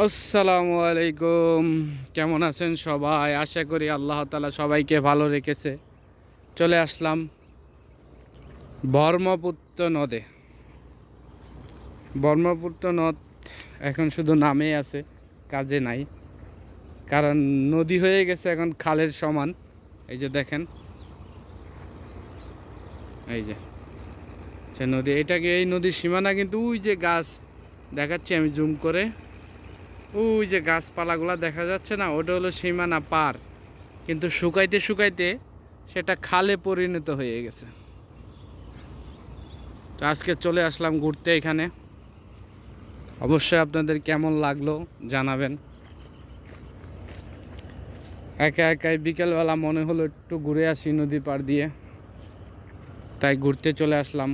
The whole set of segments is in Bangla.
আসসালামু আলাইকুম। কেমন আছেন সবাই? আশা করি আল্লাহ তাআলা সবাইকে ভালো রেখেছে। চলে আসলাম ব্রহ্মপুত্র নদে। ব্রহ্মপুত্র নদ এখন শুধু নামে আছে, কাজে নাই। কারণ নদী হয়ে গেছে এখন খালের সমান। এই যে দেখেন, এই যে সে নদী। এটাকে এই নদীর সীমানা কিন্তু ওই যে গাছ দেখাচ্ছি আমি জুম করে, ওই যে গাছপালাগুলো দেখা যাচ্ছে না, ওটা হলো সীমানা পার। কিন্তু শুকাইতে শুকাইতে সেটা খালে পরিণত হয়ে গেছে। তো আজকে চলে আসলাম ঘুরতে এখানে। অবশ্যই আপনাদের কেমন লাগলো জানাবেন। একা একাই বিকেলবেলা মনে হলো একটু ঘুরে আসি নদী পার দিয়ে, তাই ঘুরতে চলে আসলাম,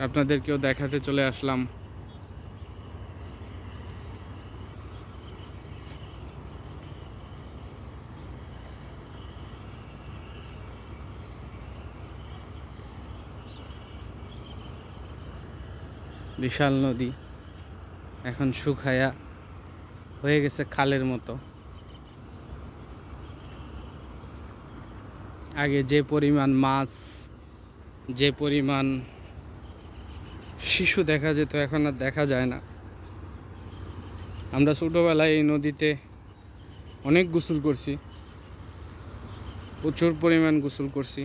আপনাদেরকেও দেখাতে চলে আসলাম। বিশাল নদী এখন শুকায়া হয়ে গেছে খালের মতো। আগে যে পরিমাণ মাছ, যে পরিমাণ শিশু দেখা যেত, এখন আর দেখা যায় না। আমরা ছোটোবেলায় এই নদীতে অনেক গোসল করছি, প্রচুর পরিমাণ গোসল করছি।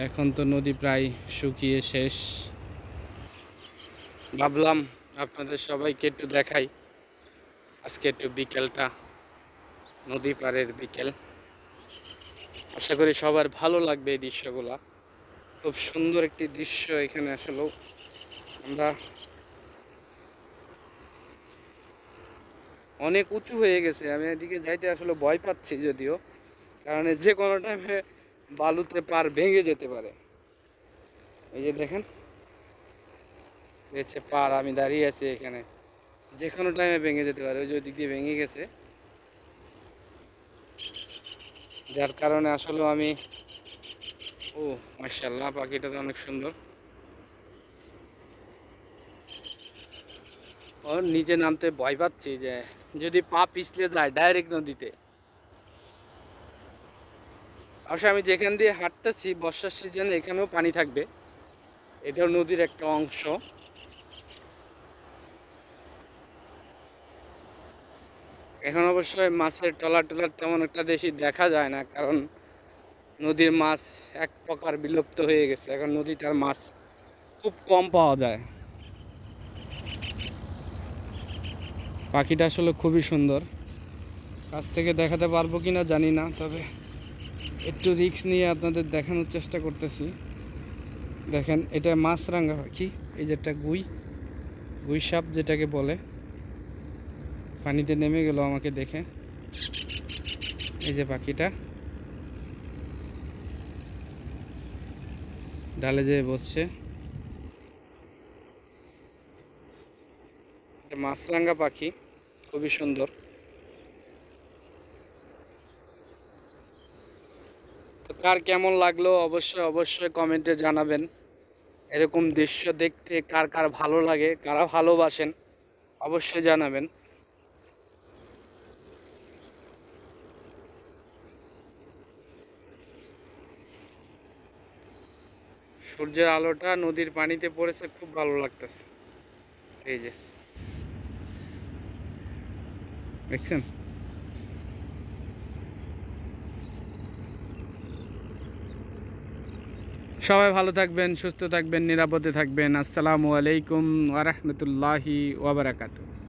এখন তো নদী প্রায় শুকিয়ে শেষ। ভাবলাম আপনাদের সবাইকে একটু দেখাই আজকে একটু বিকেলটা, নদী পাড়ের বিকেল। আশা করি সবার ভালো লাগবে এই দৃশ্যগুলা। খুব সুন্দর একটি দৃশ্য এখানে। আসলেও আমরা অনেক উঁচু হয়ে গেছে, আমি এদিকে যাইতে আসলে ভয় পাচ্ছি যদিও, কারণ যে কোনো টাইমে বালুতে পার ভেঙে যেতে পারে। এই যে দেখেন, হচ্ছে পার, আমি দাঁড়িয়ে আছি এখানে, যে কোনো টাইমে ভেঙে যেতে পারে। ওই যে ওদিক দিয়ে ভেঙে গেছে, যার কারণে আসলে আমি ও মাশাআল্লাহ, পাখিটা তো অনেক সুন্দর। ওর নিচে নামতে ভয় পাচ্ছি যে যদি পা পিছলে যায় ডাইরেক্ট নদীতে। আসলে আমি যেখান দিয়ে হাঁটতেছি বর্ষার সিজনে এখানেও পানি থাকবে, এটাও নদীর একটা অংশ। এখন অবশ্যই মাছের ট্রলার তেমন একটা বেশি দেখা যায় না, কারণ নদীর মাছ এক প্রকার বিলুপ্ত হয়ে গেছে। এখন নদীটার মাছ খুব কম পাওয়া যায়। পাখিটা আসলে খুবই সুন্দর, কাছ থেকে দেখাতে পারবো কিনা জানি না, তবে একটু রিস্ক নিয়ে আপনাদের দেখানোর চেষ্টা করতেছি। দেখেন, এটা মাছরাঙা পাখি। এই যে একটা গুই সাপ যেটাকে বলে, পানিতে নেমে গেল আমাকে দেখে। এই যে পাখিটা ডালে যেয়ে বসছে। মাছরাঙা পাখি, খুবই সুন্দর। তো কার কেমন লাগলো অবশ্যই কমেন্টে জানাবেন। এরকম দৃশ্য দেখতে কার কার ভালো লাগে, কারা ভালোবাসেন, অবশ্যই জানাবেন। সূর্যের আলোটা নদীর পানিতে পড়েছে, খুব ভালো লাগতেছে। এই যে দেখছেন। সবাই ভালো থাকবেন, সুস্থ থাকবেন, নিরাপদে থাকবেন। আসসালামু আলাইকুম ওয়া রাহমাতুল্লাহি ওয়া বারাকাতুহু।